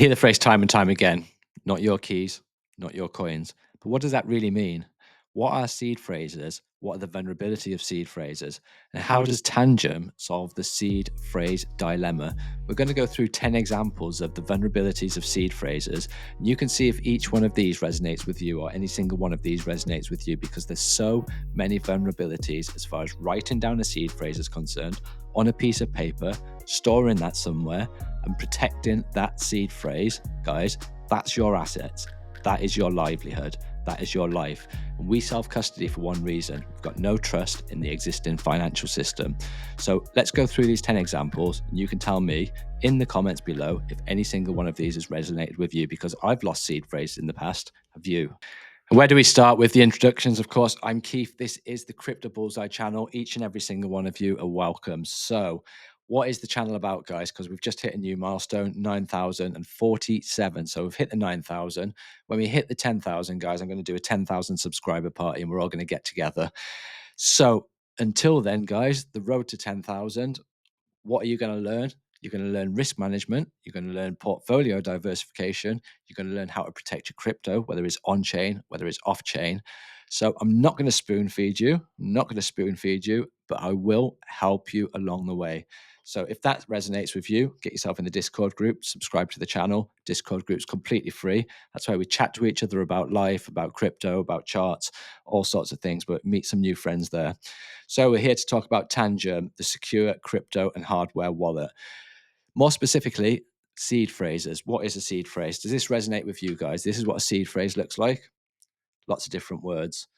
Hear the phrase time and time again, not your keys, not your coins. But what does that really mean? What are seed phrases? What are the vulnerability of seed phrases? And how does Tangem solve the seed phrase dilemma? We're going to go through 10 examples of the vulnerabilities of seed phrases. And you can see if each one of these resonates with you or any single one of these resonates with you, because there's so many vulnerabilities as far as writing down a seed phrase is concerned on a piece of paper, storing that somewhere, and protecting that seed phrase. Guys, that's your assets. That is your livelihood. That is your life. And we self-custody for one reason. We've got no trust in the existing financial system. So let's go through these 10 examples, and you can tell me in the comments below if any single one of these has resonated with you, because I've lost seed phrases in the past. Have you? Where do we start with the introductions? Of course, I'm Keith. This is the Crypto Bullseye channel. Each and every single one of you are welcome. So what is the channel about, guys? Because we've just hit a new milestone, 9,047. So we've hit the 9,000. When we hit the 10,000, guys, I'm going to do a 10,000 subscriber party, and we're all going to get together. So until then, guys, the road to 10,000, what are you going to learn? You're going to learn risk management. You're going to learn portfolio diversification. You're going to learn how to protect your crypto, whether it's on chain, whether it's off chain. So I'm not going to spoon feed you. I'm not going to spoon feed you, but I will help you along the way. So if that resonates with you, get yourself in the Discord group, subscribe to the channel. Discord group's completely free. That's why we chat to each other about life, about crypto, about charts, all sorts of things, but meet some new friends there. So we're here to talk about Tangem, the secure crypto and hardware wallet. More specifically, seed phrases. What is a seed phrase? Does this resonate with you guys? This is what a seed phrase looks like. Lots of different words.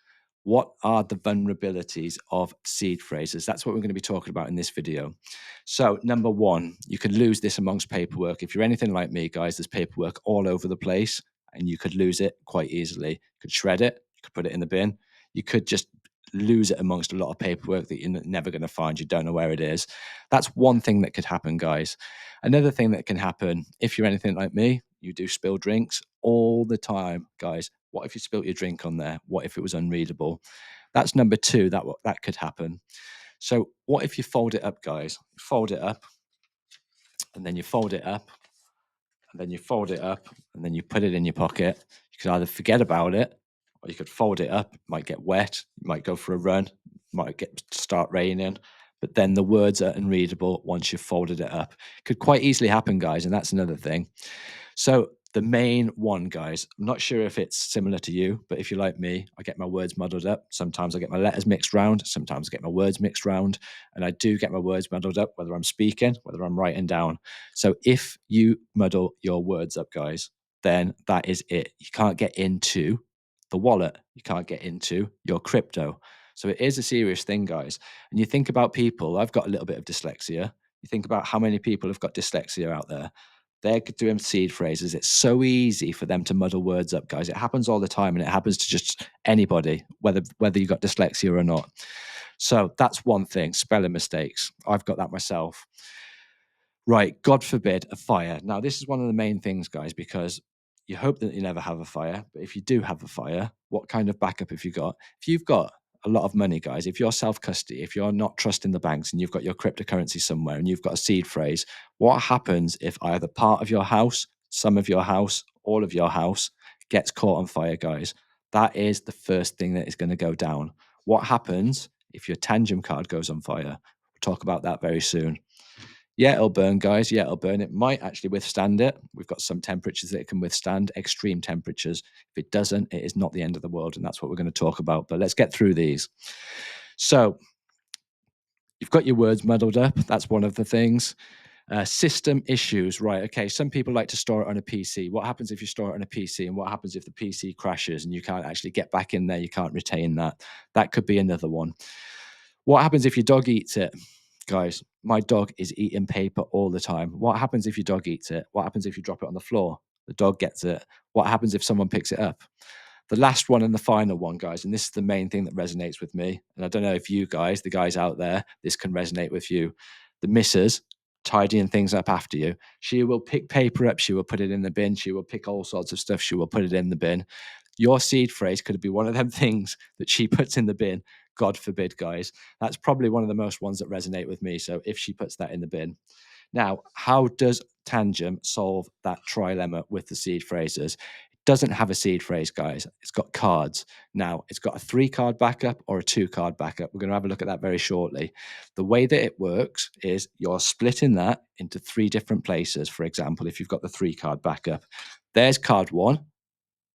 What are the vulnerabilities of seed phrases? That's what we're going to be talking about in this video. So number one, you could lose this amongst paperwork. If you're anything like me, guys, there's paperwork all over the place and you could lose it quite easily. You could shred it, you could put it in the bin. You could just lose it amongst a lot of paperwork that you're never going to find. You don't know where it is. That's one thing that could happen, guys. Another thing that can happen, if you're anything like me, you do spill drinks all the time, guys. What if you spilt your drink on there? What if it was unreadable? That's number two. That could happen. So what if you fold it up, guys? Fold it up, and then you fold it up, and then you fold it up, and then you put it in your pocket. You could either forget about it, or you could fold it up. It might get wet. You might go for a run. It might start raining. But then the words are unreadable once you've folded it up. Could quite easily happen, guys, and that's another thing. So the main one, guys, I'm not sure if it's similar to you, but if you're like me, I get my words muddled up. Sometimes I get my letters mixed round. Sometimes I get my words mixed round. And I do get my words muddled up, whether I'm speaking, whether I'm writing down. So if you muddle your words up, guys, then that is it. You can't get into the wallet. You can't get into your crypto. So it is a serious thing, guys. And you think about people, I've got a little bit of dyslexia. You think about how many people have got dyslexia out there. They're doing seed phrases. It's so easy for them to muddle words up, guys. It happens all the time, and it happens to just anybody, whether you got dyslexia or not. So that's one thing, spelling mistakes. I've got that myself. Right, God forbid, a fire. Now, this is one of the main things, guys, because you hope that you never have a fire. But if you do have a fire, what kind of backup have you got? If you've got a lot of money, guys, if you're self-custody, if you're not trusting the banks and you've got your cryptocurrency somewhere and you've got a seed phrase, what happens if either part of your house, some of your house, all of your house gets caught on fire, guys? That is the first thing that is going to go down. What happens if your Tangem card goes on fire? We'll talk about that very soon. Yeah, it'll burn, guys. Yeah, it'll burn. It might actually withstand it. We've got some temperatures that it can withstand, extreme temperatures. If it doesn't, it is not the end of the world, and that's what we're going to talk about. But let's get through these. So you've got your words muddled up. That's one of the things. System issues, right? Okay, some people like to store it on a PC. What happens if you store it on a PC, and what happens if the PC crashes and you can't actually get back in there? You can't retain that. That could be another one. What happens if your dog eats it? Guys, my dog is eating paper all the time. What happens if your dog eats it? What happens if you drop it on the floor? The dog gets it. What happens if someone picks it up? The last one and the final one, guys, and this is the main thing that resonates with me. And I don't know if you guys, the guys out there, this can resonate with you. The missus tidying things up after you. She will pick paper up. She will put it in the bin. She will pick all sorts of stuff. She will put it in the bin. Your seed phrase could be one of them things that she puts in the bin. God forbid, guys. That's probably one of the most ones that resonate with me. So if she puts that in the bin. Now, how does Tangem solve that trilemma with the seed phrases? It doesn't have a seed phrase, guys. It's got cards. Now, it's got a 3-card backup or a 2-card backup. We're going to have a look at that very shortly. The way that it works is you're splitting that into 3 different places. For example, if you've got the 3-card backup, there's card 1.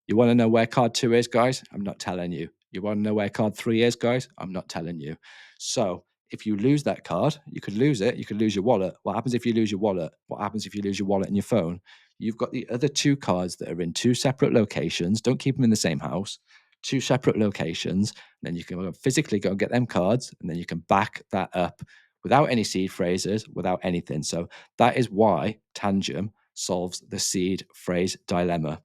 You want to know where card 2 is, guys? I'm not telling you. You want to know where card 3 is, guys? I'm not telling you. So if you lose that card, you could lose it. You could lose your wallet. What happens if you lose your wallet? What happens if you lose your wallet and your phone? You've got the other 2 cards that are in 2 separate locations. Don't keep them in the same house. 2 separate locations. Then you can physically go and get them cards, and then you can back that up without any seed phrases, without anything. So that is why Tangem solves the seed phrase dilemma.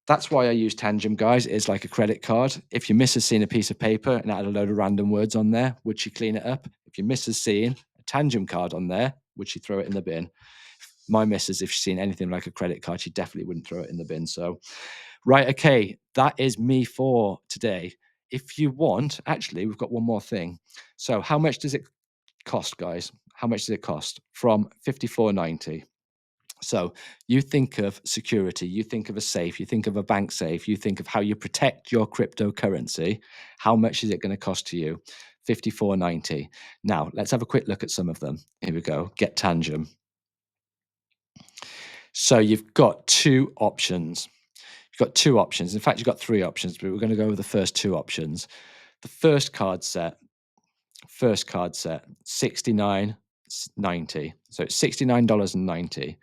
That's why I use Tangem, guys. It's like a credit card. If your missus seen a piece of paper and it had a load of random words on there, would she clean it up? If your missus seen a Tangem card on there, would she throw it in the bin? My missus, if she's seen anything like a credit card, she definitely wouldn't throw it in the bin. So, right, okay, that is me for today. If you want, actually, we've got one more thing. So, how much does it cost, guys? How much does it cost? From $54.90. So you think of security, you think of a safe, you think of a bank safe, you think of how you protect your cryptocurrency. How much is it going to cost to you? $54.90. Now, let's have a quick look at some of them. Here we go. Get Tangem. So you've got 2 options. You've got 2 options. In fact, you've got 3 options, but we're going to go with the first 2 options. The first card set, $69.90. So it's $69.90.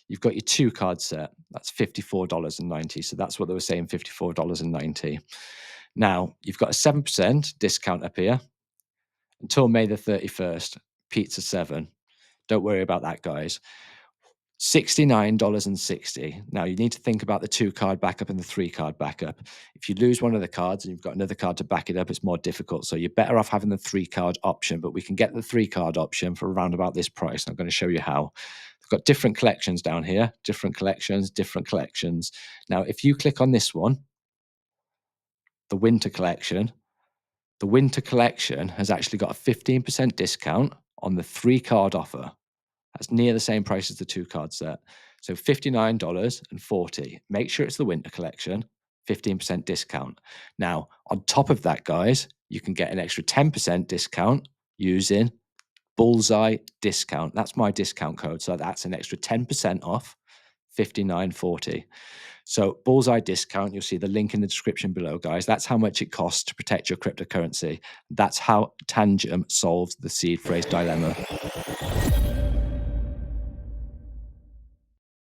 You've got your 2 card set. That's $54.90. So that's what they were saying, $54.90. Now, you've got a 7% discount up here until May the 31st. Pizza 7. Don't worry about that, guys. $69.60. Now, you need to think about the 2-card backup and the 3-card backup. If you lose one of the cards and you've got another card to back it up, it's more difficult. So you're better off having the 3-card option, but we can get the 3-card option for around about this price. I'm going to show you how. We've got different collections down here, different collections, different collections. Now, if you click on this one, the winter collection has actually got a 15% discount on the 3-card offer. That's near the same price as the 2-card set. So $59.40. Make sure it's the winter collection, 15% discount. Now, on top of that, guys, you can get an extra 10% discount using BULLSEYE discount. That's my discount code. So that's an extra 10% off, $59.40. So BULLSEYE discount, you'll see the link in the description below, guys. That's how much it costs to protect your cryptocurrency. That's how Tangem solves the seed phrase dilemma.